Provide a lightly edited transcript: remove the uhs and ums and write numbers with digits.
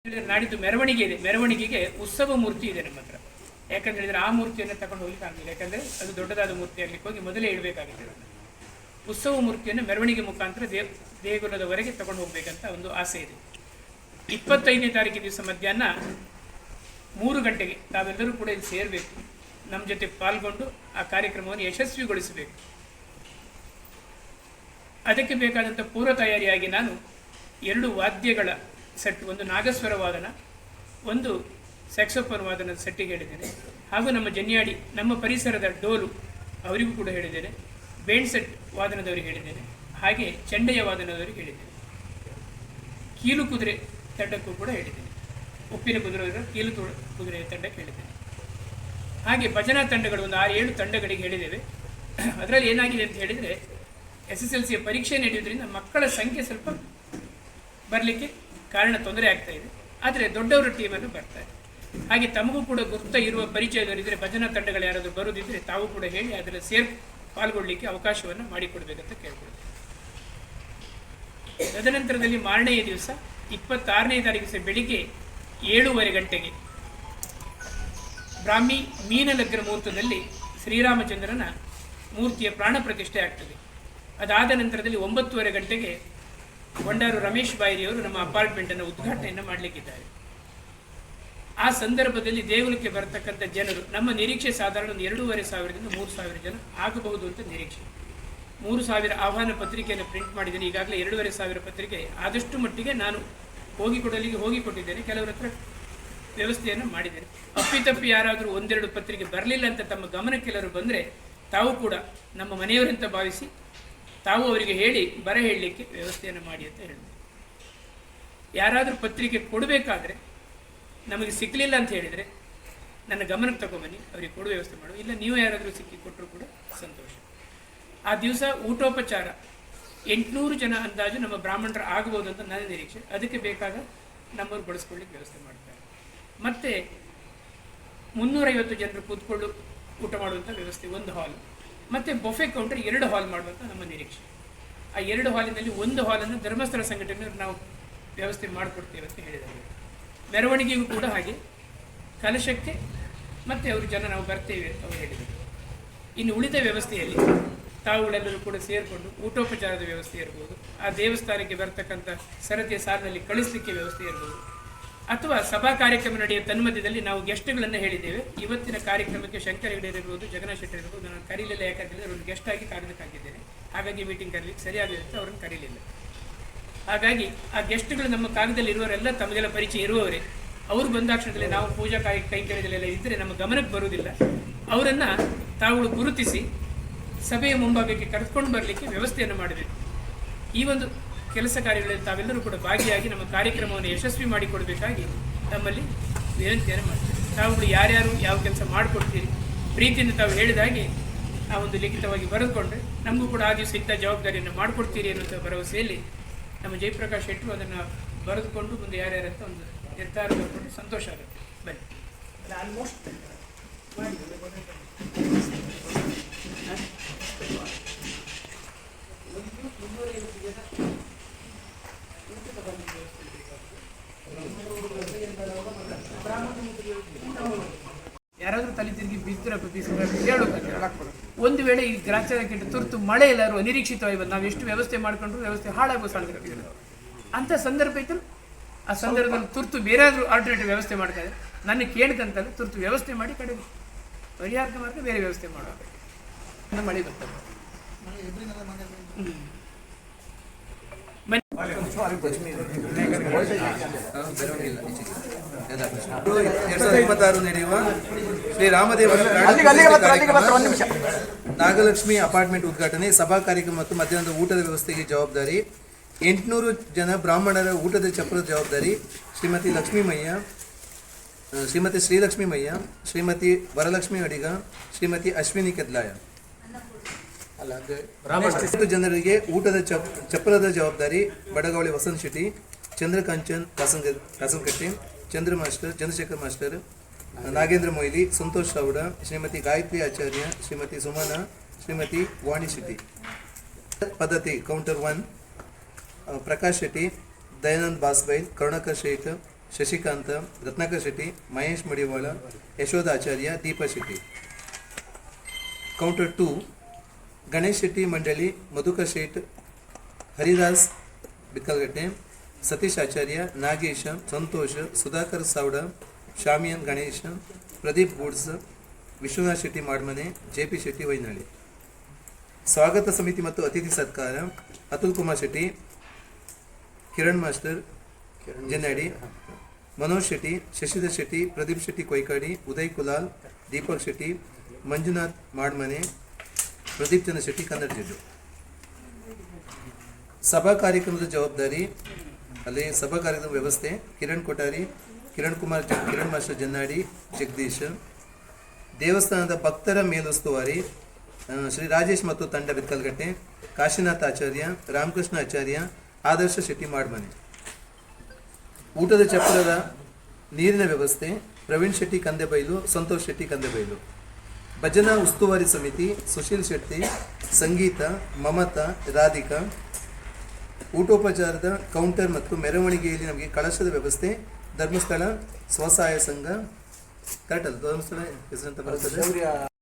ನಾಡಿದ್ದು ಮೆರವಣಿಗೆ ಇದೆ. ಮೆರವಣಿಗೆಗೆ ಉತ್ಸವ ಮೂರ್ತಿ ಇದೆ ನಮ್ಮ ಹತ್ರ. ಯಾಕಂತ ಹೇಳಿದ್ರೆ ಆ ಮೂರ್ತಿಯನ್ನು ತಗೊಂಡು ಹೋಗ್ಲಿಕ್ಕೆ ಆಗಲಿಲ್ಲ. ಯಾಕಂದ್ರೆ ಅದು ದೊಡ್ಡದಾದ ಮೂರ್ತಿ ಆಗ್ಲಿಕ್ಕೆ ಹೋಗಿ ಮೊದಲೇ ಇಡಬೇಕಾಗುತ್ತೆ. ಉತ್ಸವ ಮೂರ್ತಿಯನ್ನು ಮೆರವಣಿಗೆ ಮುಖಾಂತರ ದೇಗುಲದವರೆಗೆ ತಗೊಂಡು ಹೋಗ್ಬೇಕಂತ ಒಂದು ಆಸೆ ಇದೆ. 25ನೇ ತಾರೀಕು ದಿವಸ ಮಧ್ಯಾಹ್ನ 3 ಗಂಟೆಗೆ ತಾವೆಲ್ಲರೂ ಕೂಡ ಇಲ್ಲಿ ಸೇರಬೇಕು. ನಮ್ಮ ಜೊತೆ ಪಾಲ್ಗೊಂಡು ಆ ಕಾರ್ಯಕ್ರಮವನ್ನು ಯಶಸ್ವಿಗೊಳಿಸಬೇಕು. ಅದಕ್ಕೆ ಬೇಕಾದಂಥ ಪೂರ್ವ ತಯಾರಿಯಾಗಿ ನಾನು 2 ವಾದ್ಯಗಳ ಸೆಟ್, ಒಂದು ನಾಗಸ್ವರ ವಾದನ, ಒಂದು ಸ್ಯಾಕ್ಸೋಫೋನ್ ವಾದನದ ಸೆಟ್ಟಿಗೆ ಹೇಳಿದ್ದೇನೆ. ಹಾಗೂ ನಮ್ಮ ಜನ್ಯಾಡಿ, ನಮ್ಮ ಪರಿಸರದ ಡೋಲು ಅವರಿಗೂ ಕೂಡ ಹೇಳಿದ್ದೇನೆ. ಬೇಂಡ್ ಸೆಟ್ ವಾದನದವರಿಗೆ ಹೇಳಿದ್ದೇನೆ. ಹಾಗೆ ಚೆಂಡೆಯ ವಾದನದವರಿಗೆ ಹೇಳಿದ್ದೇನೆ. ಕೀಲು ಕುದುರೆ ತಂಡಕ್ಕೂ ಕೂಡ ಹೇಳಿದ್ದೇನೆ. ಉಪ್ಪಿನ ಕುದುರೆ ಕೀಲು ಕುದುರೆಯ ತಂಡಕ್ಕೆ ಹೇಳಿದ್ದೇನೆ. ಹಾಗೆ ಭಜನಾ ತಂಡಗಳು ಒಂದು 6-7 ತಂಡಗಳಿಗೆ ಹೇಳಿದ್ದೇವೆ. ಅದರಲ್ಲಿ ಏನಾಗಿದೆ ಅಂತ ಹೇಳಿದರೆ, SSLCಯ ಪರೀಕ್ಷೆ ನಡೆಯುವುದರಿಂದ ಮಕ್ಕಳ ಸಂಖ್ಯೆ ಸ್ವಲ್ಪ ಬರಲಿಕ್ಕೆ ತೊಂದರೆ ಆಗ್ತಾ ಇದೆ. ಆದರೆ ದೊಡ್ಡವರ ಟೀಮನ್ನು ಬರ್ತಾರೆ. ಹಾಗೆ ತಮಗೂ ಕೂಡ ಗುರ್ತ ಇರುವ ಪರಿಚಯದವರಿದ್ದರೆ, ಭಜನಾ ತಂಡಗಳು ಯಾರಾದರೂ ಬರುವುದಿದ್ದರೆ ತಾವು ಕೂಡ ಹೇಳಿ ಅದರಲ್ಲಿ ಪಾಲ್ಗೊಳ್ಳಲಿಕ್ಕೆ ಅವಕಾಶವನ್ನು ಮಾಡಿಕೊಡ್ಬೇಕಂತ ಕೇಳ್ಕೊಳ್ತೀವಿ. ತದನಂತರದಲ್ಲಿ ಮಾರನೆಯ ದಿವಸ 26ನೇ ತಾರೀಕು ದಿವಸ ಬೆಳಿಗ್ಗೆ 7:30 ಗಂಟೆಗೆ ಬ್ರಾಹ್ಮಿ ಮೀನಲಗ್ನ ಮುಹೂರ್ತದಲ್ಲಿ ಶ್ರೀರಾಮಚಂದ್ರನ ಮೂರ್ತಿಯ ಪ್ರಾಣ ಪ್ರತಿಷ್ಠೆ ಆಗ್ತದೆ. ಅದಾದ ನಂತರದಲ್ಲಿ 9:30 ಗಂಟೆಗೆ ಗೊಂಡಾರು ರಮೇಶ್ ಬಾಯಿರಿಯವರು ನಮ್ಮ ಅಪಾರ್ಟ್ಮೆಂಟನ್ನು ಉದ್ಘಾಟನೆಯನ್ನು ಮಾಡಲಿಕ್ಕಿದ್ದಾರೆ. ಆ ಸಂದರ್ಭದಲ್ಲಿ ದೇಗುಲಕ್ಕೆ ಬರತಕ್ಕಂಥ ಜನರು, ನಮ್ಮ ನಿರೀಕ್ಷೆ ಸಾಧಾರಣ 2,500ದಿಂದ 3,000 ಜನ ಆಗಬಹುದು ಅಂತ ನಿರೀಕ್ಷೆ. 3,000 ಆಹ್ವಾನ ಪತ್ರಿಕೆಯನ್ನು ಪ್ರಿಂಟ್ ಮಾಡಿದ್ದೇನೆ. ಈಗಾಗಲೇ 2,500 ಪತ್ರಿಕೆ ಆದಷ್ಟು ಮಟ್ಟಿಗೆ ನಾನು ಹೋಗಿಕೊಟ್ಟಿದ್ದೇನೆ. ಕೆಲವರ ಹತ್ರ ವ್ಯವಸ್ಥೆಯನ್ನು ಮಾಡಿದ್ದೇನೆ. ಅಪ್ಪಿತಪ್ಪಿ ಯಾರಾದರೂ 1-2 ಪತ್ರಿಕೆ ಬರಲಿಲ್ಲ ಅಂತ ತಮ್ಮ ಗಮನಕ್ಕೆಲ್ಲರೂ ಬಂದರೆ ತಾವು ಕೂಡ ನಮ್ಮ ಮನೆಯವರಂತ ಭಾವಿಸಿ ತಾವು ಅವರಿಗೆ ಹೇಳಿ ಬರ ಹೇಳಲಿಕ್ಕೆ ವ್ಯವಸ್ಥೆಯನ್ನು ಮಾಡಿ ಅಂತ ಹೇಳಿದೆ. ಯಾರಾದರೂ ಪತ್ರಿಕೆ ಕೊಡಬೇಕಾದ್ರೆ ನಮಗೆ ಸಿಕ್ಕಲಿಲ್ಲ ಅಂತ ಹೇಳಿದರೆ ನನ್ನ ಗಮನಕ್ಕೆ ತಗೊಂಬನ್ನಿ, ಅವರಿಗೆ ಕೊಡುವ ವ್ಯವಸ್ಥೆ ಮಾಡುವ. ಇಲ್ಲ ನೀವು ಯಾರಾದರೂ ಸಿಕ್ಕಿ ಕೊಟ್ಟರು ಕೂಡ ಸಂತೋಷ. ಆ ದಿವಸ ಊಟೋಪಚಾರ 800 ಜನ ಅಂದಾಜು ನಮ್ಮ ಬ್ರಾಹ್ಮಣರು ಆಗಬಹುದು ಅಂತ ನನ್ನ ನಿರೀಕ್ಷೆ. ಅದಕ್ಕೆ ಬೇಕಾದ ನಮ್ಮನ್ನು ಬಳಸ್ಕೊಳ್ಳಿಕ್ಕೆ ವ್ಯವಸ್ಥೆ ಮಾಡ್ತಾರೆ. ಮತ್ತು 350 ಜನರು ಕೂತ್ಕೊಂಡು ಊಟ ಮಾಡುವಂಥ ವ್ಯವಸ್ಥೆ ಒಂದು ಹಾಲ್, ಮತ್ತು ಬೊಫೆ ಕೌಂಟರ್ 2 ಹಾಲ್ ಮಾಡುವಂಥ ನಮ್ಮ ನಿರೀಕ್ಷೆ. ಆ 2 ಹಾಲಿನಲ್ಲಿ ಒಂದು ಹಾಲನ್ನು ಧರ್ಮಸ್ಥಳ ಸಂಘಟನೆ ನಾವು ವ್ಯವಸ್ಥೆ ಮಾಡಿಕೊಡ್ತೇವೆ ಅಂತ ಹೇಳಿದ್ದಾರೆ. ಮೆರವಣಿಗೆಗೂ ಕೂಡ ಹಾಗೆ ಕಲಶಕ್ಕೆ ಮತ್ತು ಅವರು ಜನ ನಾವು ಬರ್ತೇವೆ ಅಂತ ಅವರು ಹೇಳಿದರು. ಇನ್ನು ಉಳಿದ ವ್ಯವಸ್ಥೆಯಲ್ಲಿ ತಾವುಗಳೆಲ್ಲರೂ ಕೂಡ ಸೇರಿಕೊಂಡು ಊಟೋಪಚಾರದ ವ್ಯವಸ್ಥೆ ಇರ್ಬೋದು, ಆ ದೇವಸ್ಥಾನಕ್ಕೆ ಬರ್ತಕ್ಕಂಥ ಸರತಿಯ ಸಾಲಿನಲ್ಲಿ ಕಳಿಸಲಿಕ್ಕೆ ವ್ಯವಸ್ಥೆ ಇರ್ಬೋದು, ಅಥವಾ ಸಭಾ ಕಾರ್ಯಕ್ರಮ ನಡೆಯುವ ತನ್ಮಧ್ಯದಲ್ಲಿ ನಾವು ಗೆಸ್ಟ್ಗಳನ್ನು ಹೇಳಿದ್ದೇವೆ. ಇವತ್ತಿನ ಕಾರ್ಯಕ್ರಮಕ್ಕೆ ಶಂಕರ ಹೆಗಡೆ ಇರ್ಬೋದು, ಜಗನ್ನಾಥ್ ಶೆಟ್ಟರ್ ಇರ್ಬೋದು, ನಾನು ಕರೀಲಿಲ್ಲ. ಯಾಕಂತೇಳಿದ್ರೆ ಅವ್ರನ್ನ ಗೆಸ್ಟ್ ಆಗಿ ಕಾಗದಕ್ಕಾಗಿದ್ದೇನೆ. ಹಾಗಾಗಿ ಮೀಟಿಂಗ್ ಕರೀಲಿಕ್ಕೆ ಸರಿಯಾಗಿದೆ ಅಂತ ಅವ್ರನ್ನ ಕರೀಲಿಲ್ಲ. ಹಾಗಾಗಿ ಆ ಗೆಸ್ಟ್ಗಳು ನಮ್ಮ ಕಾಗದಲ್ಲಿ ಇರುವವರೆಲ್ಲ ತಮಗೆಲ್ಲ ಪರಿಚಯ ಇರುವವರೇ. ಅವರು ಬಂದಾಕ್ಷಣದಲ್ಲಿ ನಾವು ಪೂಜಾ ಕೈಂಕರ್ಯದಲ್ಲೆಲ್ಲ ಇದ್ದರೆ ನಮ್ಮ ಗಮನಕ್ಕೆ ಬರುವುದಿಲ್ಲ. ಅವರನ್ನು ತಾವುಗಳು ಗುರುತಿಸಿ ಸಭೆಯ ಮುಂಭಾಗಕ್ಕೆ ಕರೆದುಕೊಂಡು ಬರಲಿಕ್ಕೆ ವ್ಯವಸ್ಥೆಯನ್ನು ಮಾಡಬೇಕು. ಈ ಒಂದು ಕೆಲಸ ಕಾರ್ಯಗಳಲ್ಲಿ ತಾವೆಲ್ಲರೂ ಕೂಡ ಭಾಗಿಯಾಗಿ ನಮ್ಮ ಕಾರ್ಯಕ್ರಮವನ್ನು ಯಶಸ್ವಿ ಮಾಡಿಕೊಡಬೇಕಾಗಿ ನಮ್ಮಲ್ಲಿ ವಿನಂತಿಯನ್ನು ಮಾಡ್ತೀವಿ. ತಾವುಗಳು ಯಾರ್ಯಾರು ಯಾವ ಕೆಲಸ ಮಾಡಿಕೊಡ್ತೀರಿ ಪ್ರೀತಿಯಿಂದ ತಾವು ಹೇಳಿದ ಹಾಗೆ ಆ ಒಂದು ಲಿಖಿತವಾಗಿ ಬರೆದುಕೊಂಡ್ರೆ ನಮಗೂ ಕೂಡ ಆ ದಿವಸ ಇಂಥ ಜವಾಬ್ದಾರಿಯನ್ನು ಮಾಡಿಕೊಡ್ತೀರಿ ಅನ್ನುವಂಥ ಭರವಸೆಯಲ್ಲಿ ನಮ್ಮ ಜಯಪ್ರಕಾಶ್ ಶೆಟ್ಟರು ಅದನ್ನು ಬರೆದುಕೊಂಡು ಮುಂದೆ ಯಾರ್ಯಾರಂತ ಒಂದು ನಿರ್ಧಾರ ತಗೊಂಡು ಸಂತೋಷ ಆಗುತ್ತೆ. ಬನ್ನಿ. ಆಲ್ಮೋಸ್ಟ್ ಯಾರಾದರೂ ತಲೆ ತಿರುಗಿ ಒಂದು ವೇಳೆ ಈ ಗ್ರಾಚಾರಕ್ಕಿಂತ ತುರ್ತು ಮಳೆ ಎಲ್ಲರೂ ಅನಿರೀಕ್ಷಿತವಾಗಿ ಬಂದು ನಾವು ಎಷ್ಟು ವ್ಯವಸ್ಥೆ ಮಾಡ್ಕೊಂಡ್ರು ವ್ಯವಸ್ಥೆ ಹಾಳಾಗುವ ಸಾಧ್ಯತೆ ಅಂಥ ಸಂದರ್ಭ ಇದ್ದರೂ ಆ ಸಂದರ್ಭದಲ್ಲಿ ತುರ್ತು ಬೇರೆ ಆದರೂ ಆಲ್ಟರ್ನೇಟಿವ್ ವ್ಯವಸ್ಥೆ ಮಾಡ್ತಾರೆ. ನನ್ನ ಕೇಳ್ಕಂತಲ್ಲ, ತುರ್ತು ವ್ಯವಸ್ಥೆ ಮಾಡಿ ಕಡೆಗೆ ಪರಿಹಾರ ಮಾರ್ಗ ಬೇರೆ ವ್ಯವಸ್ಥೆ ಮಾಡಬೇಕು. ಮಳೆ ಬರ್ತದೆ. ನಡೆಯುವ ಶ್ರೀ ರಾಮದೇವರ ನಾಗಲಕ್ಷ್ಮಿ ಅಪಾರ್ಟ್ಮೆಂಟ್ ಉದ್ಘಾಟನೆ, ಸಭಾ ಕಾರ್ಯಕ್ರಮ ಮತ್ತು ಮಧ್ಯಾಹ್ನದ ಊಟದ ವ್ಯವಸ್ಥೆಗೆ ಜವಾಬ್ದಾರಿ 800 ಜನ ಬ್ರಾಹ್ಮಣರ ಊಟದ ಚಪ್ರದ ಜವಾಬ್ದಾರಿ ಶ್ರೀಮತಿ ಲಕ್ಷ್ಮೀಮಯ್ಯ, ಶ್ರೀಮತಿ ಶ್ರೀಲಕ್ಷ್ಮೀಮಯ್ಯ, ಶ್ರೀಮತಿ ವರಲಕ್ಷ್ಮಿ ಅಡಿಗ, ಶ್ರೀಮತಿ ಅಶ್ವಿನಿ ಕೆದ್ಲಾಯ. 10 ಜನರಿಗೆ ಊಟದ ಚಪ್ಪರದ ಜವಾಬ್ದಾರಿ ಬಡಗಾವಳಿ ವಸಂತ್ ಶೆಟ್ಟಿ, ಚಂದ್ರಕಾಂಚನ್ ಕಾಸಂಕಟ್ಟೆ, ಚಂದ್ರಶೇಖರ್ ಮಾಸ್ಟರ್, ನಾಗೇಂದ್ರ ಮೊಯ್ಲಿ, ಸಂತೋಷ್ ರಾವುಡ, ಶ್ರೀಮತಿ ಗಾಯತ್ರಿ ಆಚಾರ್ಯ, ಶ್ರೀಮತಿ ಸುಮನ, ಶ್ರೀಮತಿ ವಾಣಿ ಶೆಟ್ಟಿ. ಪದ್ಧತಿ ಕೌಂಟರ್ 1 ಪ್ರಕಾಶ್ ಶೆಟ್ಟಿ, ದಯಾನಂದ್ ಬಾಸ್ಬೈಲ್, ಕರುಣಾಕರ್ ಶೇಖ್, ಶಶಿಕಾಂತ, ರತ್ನಾಕರ್ ಶೆಟ್ಟಿ, ಮಹೇಶ್ ಮಡಿವಾಳ, ಯಶೋಧ ಆಚಾರ್ಯ, ದೀಪಾ ಶೆಟ್ಟಿ. ಕೌಂಟರ್ 2 ಗಣೇಶ್ ಶೆಟ್ಟಿ ಮಂಡಳಿ, ಮಧುಕರ್ ಶೇಟ್, ಹರಿದಾಸ್ ಬಿಕ್ಕಲ್ಗಟ್ಟೆ, ಸತೀಶ್ ಆಚಾರ್ಯ, ನಾಗೇಶ, ಸಂತೋಷ್, ಸುಧಾಕರ್ ಸೌಡ, ಶಾಮಿಯನ್ ಗಣೇಶ್, ಪ್ರದೀಪ್ ಗೂಡ್ಸ್, ವಿಶ್ವನಾಥ್ ಶೆಟ್ಟಿ ಮಾಡ್ಮನೆ, ಜೆ.ಪಿ. ಶೆಟ್ಟಿ ವೈನಳ್ಳಿ. ಸ್ವಾಗತ ಸಮಿತಿ ಮತ್ತು ಅತಿಥಿ ಸತ್ಕಾರ ಅತುಲ್ ಕುಮಾರ್ ಶೆಟ್ಟಿ, ಕಿರಣ್ ಮಾಸ್ಟರ್ ಜನ್ನಡಿ, ಮನೋಜ್ ಶೆಟ್ಟಿ, ಶಶಿಧರ್ ಶೆಟ್ಟಿ, ಪ್ರದೀಪ್ ಶೆಟ್ಟಿ ಕೊಯ್ಕಾಡಿ, ಉದಯ್ ಕುಲಾಲ್, ದೀಪಕ್ ಶೆಟ್ಟಿ, ಮಂಜುನಾಥ್ ಮಾಡ್ಮನೆ, ಪ್ರದೀಪ್ ಚಂದ್ರ ಶೆಟ್ಟಿ ಕನ್ನಡ ಜಿಲ್ಲೆ. ಸಭಾ ಕಾರ್ಯಕ್ರಮದ ಜವಾಬ್ದಾರಿ ಅಲ್ಲಿ ಸಭಾ ಕಾರ್ಯಕ್ರಮದ ವ್ಯವಸ್ಥೆ ಕಿರಣ್ ಕೊಠಾರಿ, ಕಿರಣ್ ಮಾಸ್ಟರ್ ಜನ್ನಾಡಿ, ಜಗದೀಶ್. ದೇವಸ್ಥಾನದ ಭಕ್ತರ ಮೇಲುಸ್ತುವಾರಿ ಶ್ರೀ ರಾಜೇಶ್ ಮತ್ತು ತಂಡ ಬಿಕ್ಕಲ್ಗಟ್ಟೆ, ಕಾಶಿನಾಥ್ ಆಚಾರ್ಯ, ರಾಮಕೃಷ್ಣ ಆಚಾರ್ಯ, ಆದರ್ಶ ಶೆಟ್ಟಿ ಮಾಡ್ಮನೆ. ಊಟದ ಚಪ್ರದ ನೀರಿನ ವ್ಯವಸ್ಥೆ ಪ್ರವೀಣ್ ಶೆಟ್ಟಿ ಕಂದೆಬೈಲು, ಸಂತೋಷ್ ಶೆಟ್ಟಿ ಕಂದೆಬೈಲು. ಭಜನಾ ಉಸ್ತುವಾರಿ ಸಮಿತಿ ಸುಶೀಲ್ ಶೆಟ್ಟಿ, ಸಂಗೀತ, ಮಮತಾ, ರಾಧಿಕಾ. ಊಟೋಪಚಾರದ ಕೌಂಟರ್ ಮತ್ತು ಮೆರವಣಿಗೆಯಲ್ಲಿ ನಮಗೆ ಕಳಶದ ವ್ಯವಸ್ಥೆ ಧರ್ಮಸ್ಥಳ ಸ್ವಸಹಾಯ ಸಂಘ. ಕರೆಕ್ಟ್ ಅದು ಧರ್ಮಸ್ಥಳ ಹೆಸರಂತ ಬರ್ತದೆ.